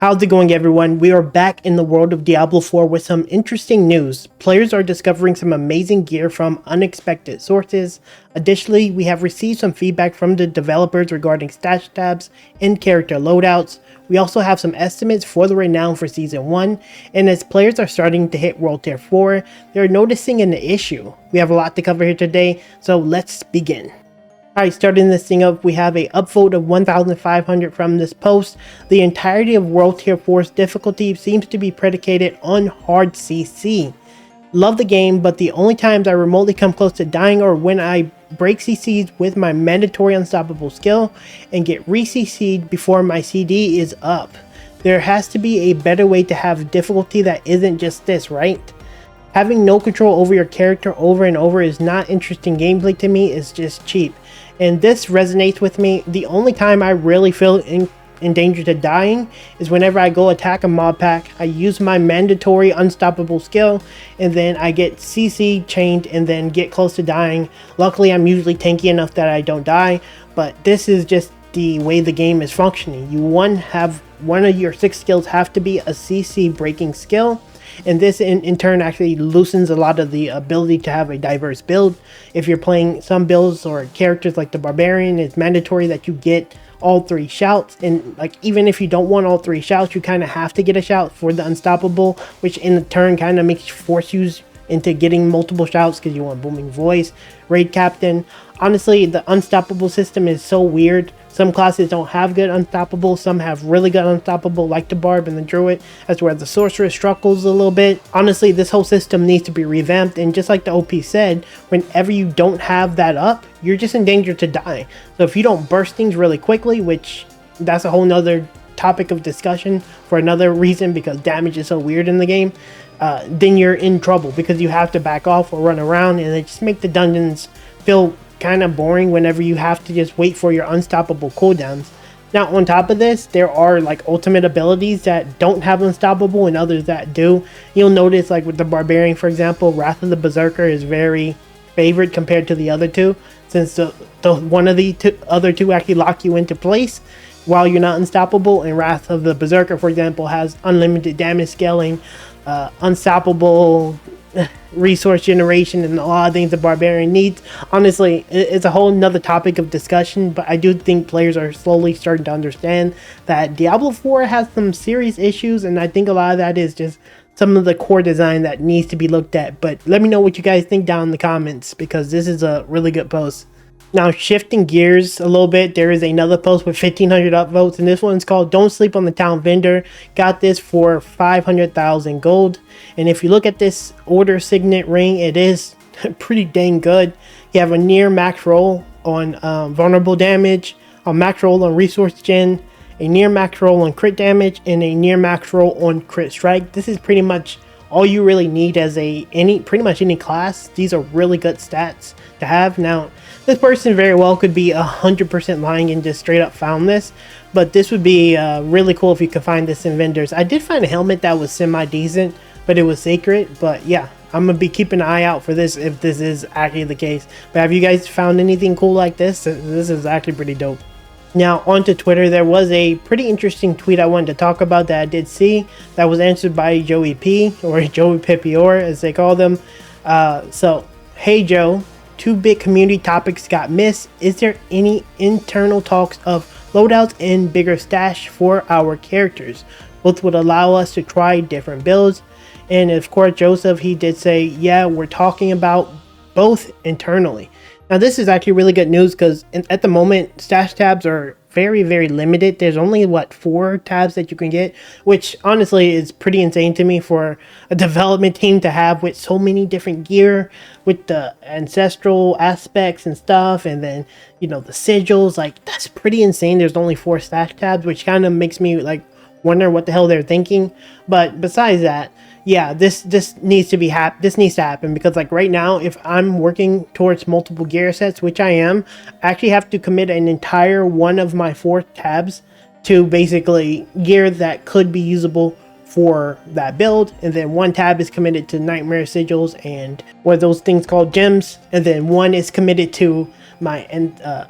How's it going, everyone? We are back in the world of Diablo 4 with some interesting news. Players are discovering some amazing gear from unexpected sources. Additionally, we have received some feedback from the developers regarding stash tabs and character loadouts. We also have some estimates for the Reknown for Season 1, and as players are starting to hit World Tier 4, they're noticing an issue. We have a lot to cover here today, so let's begin. Alright, starting this thing up, we have a upvote of 1,500 from this post. The entirety of World Tier 4's difficulty seems to be predicated on hard CC. Love the game, but the only times I remotely come close to dying are when I break CCs with my mandatory unstoppable skill and get re-CC'd before my CD is up. There has to be a better way to have difficulty that isn't just this, right? Having no control over your character over and over is not interesting gameplay to me, it's just cheap. And this resonates with me. The only time I really feel in danger to dying is whenever I go attack a mob pack. I use my mandatory unstoppable skill and then I get CC chained and then get close to dying. Luckily, I'm usually tanky enough that I don't die, but this is just the way the game is functioning. One of your 6 skills have to be a CC breaking skill. And this in turn actually loosens a lot of the ability to have a diverse build. If you're playing some builds or characters like the Barbarian, it's mandatory that you get all 3 shouts, and like even if you don't want all 3 shouts, you kind of have to get a shout for the unstoppable, which in turn kind of makes you force you into getting multiple shouts because you want booming voice, raid captain. Honestly, the unstoppable system is so weird. Some classes don't have good unstoppable, some have really good unstoppable like the Barb and the Druid. That's where the Sorcerer struggles a little bit. Honestly, this whole system needs to be revamped, and just like the OP said, whenever you don't have that up, you're just in danger to die. So if you don't burst things really quickly, which that's a whole nother topic of discussion for another reason because damage is so weird in the game, then you're in trouble because you have to back off or run around, and it just make the dungeons feel kind of boring whenever you have to just wait for your unstoppable cooldowns. Now on top of this, there are like ultimate abilities that don't have unstoppable and others that do. You'll notice like with the Barbarian, for example, Wrath of the Berserker is very favored compared to the other two, since the one of the other two actually lock you into place while you're not unstoppable, and Wrath of the Berserker, for example, has unlimited damage scaling, unstoppable resource generation, and a lot of things the Barbarian needs. Honestly, it's a whole nother topic of discussion, but I do think players are slowly starting to understand that Diablo 4 has some serious issues, and I think a lot of that is just some of the core design that needs to be looked at. But let me know what you guys think down in the comments, because this is a really good post. Now, shifting gears a little bit, there is another post with 1,500 upvotes, and this one's called Don't Sleep on the Town Vendor. Got this for 500,000 gold. And if you look at this order signet ring, it is pretty dang good. You have a near max roll on vulnerable damage, a max roll on resource gen, a near max roll on crit damage, and a near max roll on crit strike. This is pretty much all you really need as pretty much any class. These are really good stats to have. Now, this person very well could be 100% lying and just straight up found this, but this would be really cool if you could find this in vendors. I did find a helmet that was semi-decent, but it was sacred. But yeah, I'm gonna be keeping an eye out for this if this is actually the case. But have you guys found anything cool like this? This is actually pretty dope. Now onto Twitter, there was a pretty interesting tweet I wanted to talk about that I did see that was answered by Joey P, or Joey Pipior as they call them. So, hey Joe, 2 big community topics got missed. Is there any internal talks of loadouts and bigger stash for our characters? Both would allow us to try different builds. And of course, Joseph, he did say, yeah, we're talking about both internally. Now, this is actually really good news because at the moment, stash tabs are very, very limited. There's only, 4 tabs that you can get, which honestly is pretty insane to me for a development team to have with so many different gear, with the ancestral aspects and stuff, and then, the sigils. Like, that's pretty insane. There's only 4 stash tabs, which kind of makes me, wonder what the hell they're thinking. But besides that, yeah, this needs to happen because right now, if I'm working towards multiple gear sets, which I am, I actually have to commit an entire one of my 4 tabs to basically gear that could be usable for that build, and then 1 tab is committed to nightmare sigils and what are those things called, gems, and then 1 is committed to my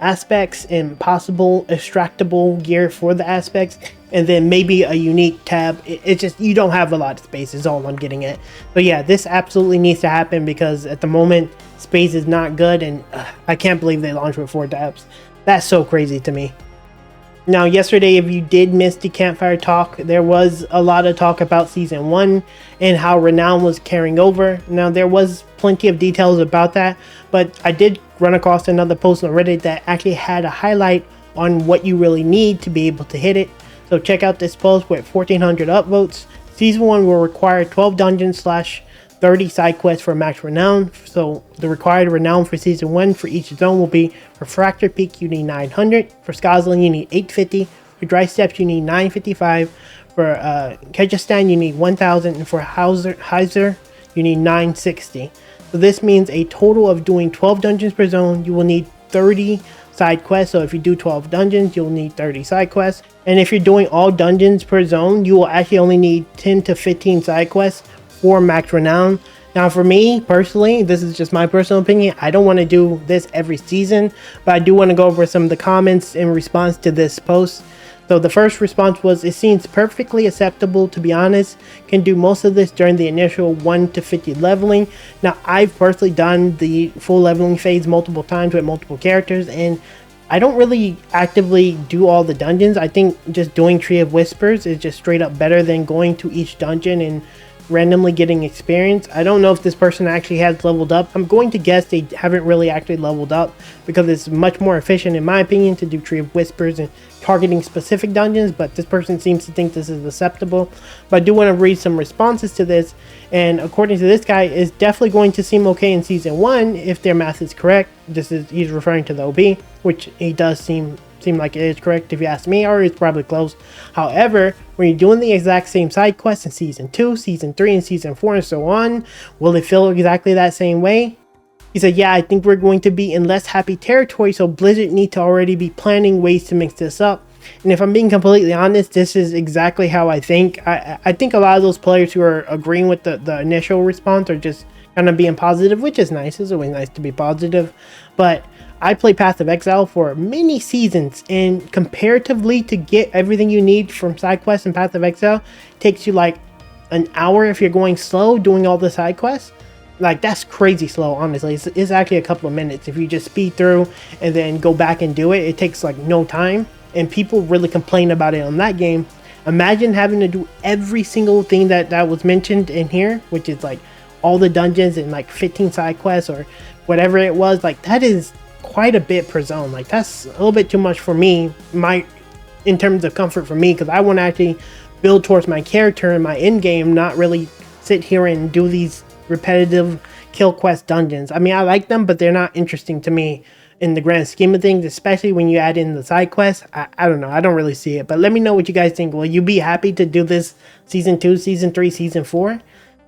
aspects and possible extractable gear for the aspects, and then maybe a unique tab. It's just you don't have a lot of space is all I'm getting at. But yeah, this absolutely needs to happen because at the moment space is not good, and I can't believe they launched with 4 tabs. That's so crazy to me. Now, yesterday, if you did miss the campfire talk, there was a lot of talk about Season 1 and how Reknown was carrying over. Now, there was plenty of details about that, but I did run across another post on Reddit that actually had a highlight on what you really need to be able to hit it. So check out this post with 1,400 upvotes. Season 1 will require 12 dungeons / 30 side quests for max Reknown. So the required Reknown for Season 1 for each zone will be: for Fracture Peak you need 900, for Skazlan you need 850, for Dry Steps you need 955, for Kyrgyzstan you need 1000, and for Heiser you need 960. So this means a total of doing 12 dungeons per zone, you will need 30 side quests. So if you do 12 dungeons, you'll need 30 side quests. And if you're doing all dungeons per zone, you will actually only need 10 to 15 side quests for max Reknown. Now for me personally, this is just my personal opinion, I don't want to do this every season, but I do want to go over some of the comments in response to this post. So the first response was, it seems perfectly acceptable, to be honest, can do most of this during the initial 1 to 50 leveling. Now I've personally done the full leveling phase multiple times with multiple characters, and I don't really actively do all the dungeons. I think just doing Tree of Whispers is just straight up better than going to each dungeon and randomly getting experience. I don't know if this person actually has leveled up. I'm going to guess they haven't really actually leveled up because it's much more efficient in my opinion to do Tree of Whispers and targeting specific dungeons, but this person seems to think this is acceptable. But I do want to read some responses to this, and according to this guy, it's definitely going to seem okay in Season 1 if their math is correct. He's referring to the OB, which he does seem like it is correct if you ask me, or it's probably close. However, when you're doing the exact same side quests in Season 2, Season 3, and Season 4 and so on, will it feel exactly that same way? He said, yeah, I think we're going to be in less happy territory, so Blizzard need to already be planning ways to mix this up. And if I'm being completely honest, this is exactly how I think. I think a lot of those players who are agreeing with the initial response are just kind of being positive, which is nice. It's always nice to be positive. But I play Path of Exile for many seasons, and comparatively to get everything you need from side quests in Path of Exile takes you like an hour if you're going slow doing all the side quests. Like, that's crazy slow, honestly. It's actually a couple of minutes. If you just speed through and then go back and do it, it takes like no time. And people really complain about it on that game. Imagine having to do every single thing that was mentioned in here, which is like all the dungeons and like 15 side quests or whatever it was. Like, that is quite a bit per zone. Like, that's a little bit too much for me, in terms of comfort for me, because I want to actually build towards my character and my end game, not really sit here and do these repetitive kill quest dungeons. I mean, I like them, but they're not interesting to me in the grand scheme of things, especially when you add in the side quests. I don't know, I don't really see it, but let me know what you guys think. Will you be happy to do this Season 2, Season 3, Season 4?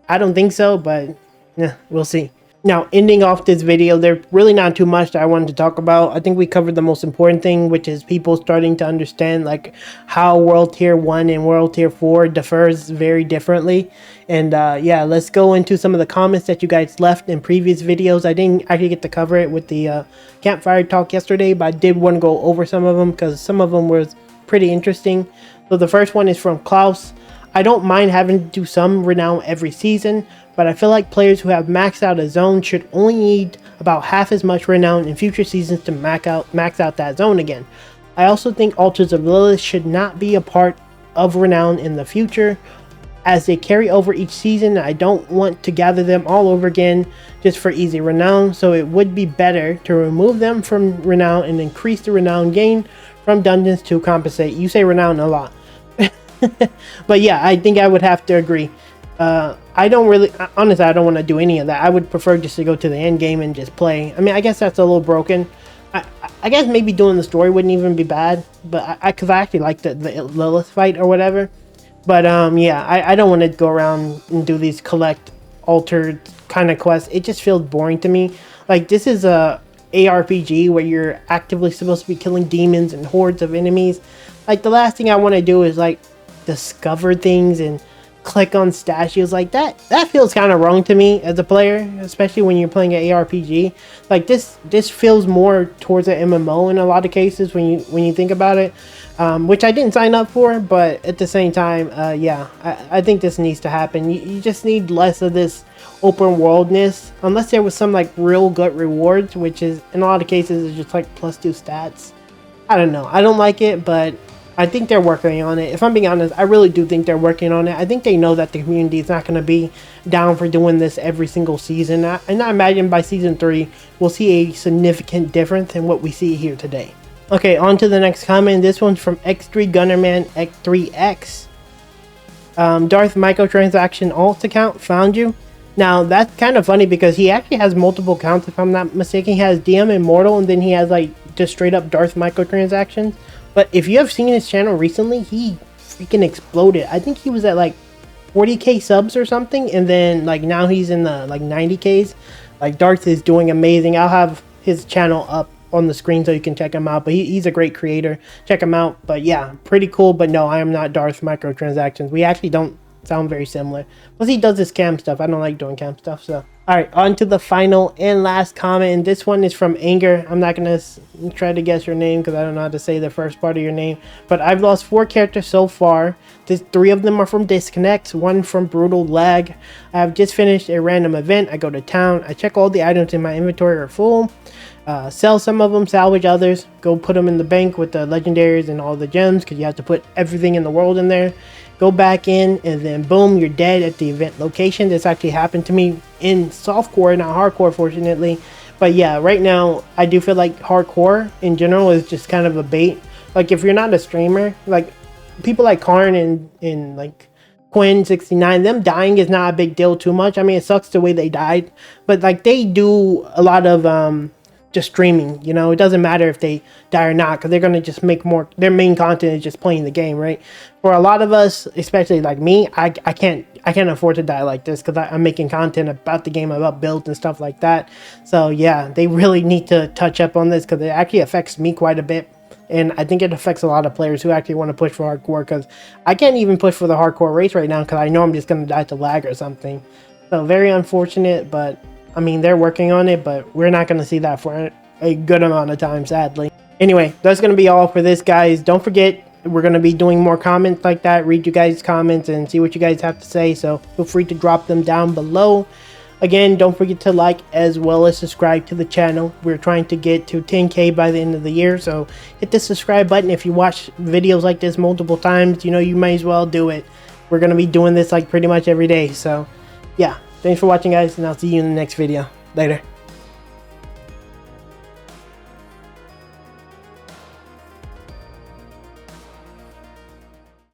I don't think so, but yeah, we'll see. Now, ending off this video, there's really not too much that I wanted to talk about. I think we covered the most important thing, which is people starting to understand like how World Tier 1 and World Tier 4 differs very differently. And yeah, let's go into some of the comments that you guys left in previous videos. I didn't actually get to cover it with the campfire talk yesterday, but I did want to go over some of them because some of them were pretty interesting. So the first one is from Klaus. I don't mind having to do some Reknown every season, but I feel like players who have maxed out a zone should only need about half as much Reknown in future seasons to max out that zone again. I also think Altars of Lilith should not be a part of Reknown in the future, as they carry over each season. I don't want to gather them all over again just for easy Reknown, so it would be better to remove them from Reknown and increase the Reknown gain from dungeons to compensate. You say Reknown a lot. But yeah, I think I would have to agree. I don't really, honestly, I don't want to do any of that. I would prefer just to go to the end game and just play. I mean, I guess that's a little broken. I guess maybe doing the story wouldn't even be bad, but because I actually like the Lilith fight or whatever. But yeah, I don't want to go around and do these collect altered kind of quests. It just feels boring to me. Like, this is a ARPG where you're actively supposed to be killing demons and hordes of enemies. Like, the last thing I want to do is like discover things and click on statues like that. That feels kind of wrong to me as a player, especially when you're playing an ARPG. Like this feels more towards an MMO in a lot of cases when you think about it, which I didn't sign up for. But at the same time, yeah, I think this needs to happen. You just need less of this open worldness, unless there was some like real good rewards, which is in a lot of cases is just like +2 stats. I don't know. I don't like it, but I think they're working on it. If I'm being honest, I really do think they're working on it. I think they know that the community is not going to be down for doing this every single season. And I imagine by season 3, we'll see a significant difference in what we see here today. Okay, on to the next comment. This one's from X3 Gunnerman X3X. Darth microtransaction alt account found you. Now, that's kind of funny because he actually has multiple accounts, if I'm not mistaken. He has DM Immortal, and then he has like just straight up Darth microtransactions. But if you have seen his channel recently, he freaking exploded. I think he was at like 40k subs or something, and then like now he's in the like 90ks. Like Darth is doing amazing. I'll have his channel up on the screen so you can check him out. But he's a great creator. Check him out. But yeah, pretty cool. But no, I am not Darth microtransactions. We actually don't sound very similar. Plus he does this cam stuff. I don't like doing cam stuff. So alright, on to the final and last comment, and this one is from Anger. I'm not gonna try to guess your name because I don't know how to say the first part of your name, but I've lost 4 characters so far. 3 of them are from disconnects, 1 from brutal lag. I have just finished a random event. I go to town, I check all the items in my inventory are full, sell some of them, salvage others, go put them in the bank with the legendaries and all the gems because you have to put everything in the world in there. Go back in, and then boom, you're dead at the event location. This actually happened to me in softcore, not hardcore, fortunately. But yeah, right now I do feel like hardcore in general is just kind of a bait. Like if you're not a streamer, like people like Karn and like Quinn69, them dying is not a big deal too much. I mean, it sucks the way they died, but like they do a lot of just streaming, you know. It doesn't matter if they die or not because they're going to just make more. Their main content is just playing the game, right? For a lot of us, especially like me, I can't afford to die like this because I'm making content about the game, about builds and stuff like that. So yeah, they really need to touch up on this because it actually affects me quite a bit, and I think it affects a lot of players who actually want to push for hardcore, because I can't even push for the hardcore race right now because I know I'm just going to die to lag or something. So very unfortunate, but I mean, they're working on it, but we're not going to see that for a good amount of time, sadly. Anyway, that's going to be all for this, guys. Don't forget, we're going to be doing more comments like that, read you guys' comments and see what you guys have to say, so feel free to drop them down below. Again, don't forget to like as well as subscribe to the channel. We're trying to get to 10k by the end of the year, so hit the subscribe button. If you watch videos like this multiple times, you know, you might as well do it. We're going to be doing this like pretty much every day, so yeah. Thanks for watching, guys, and I'll see you in the next video. Later.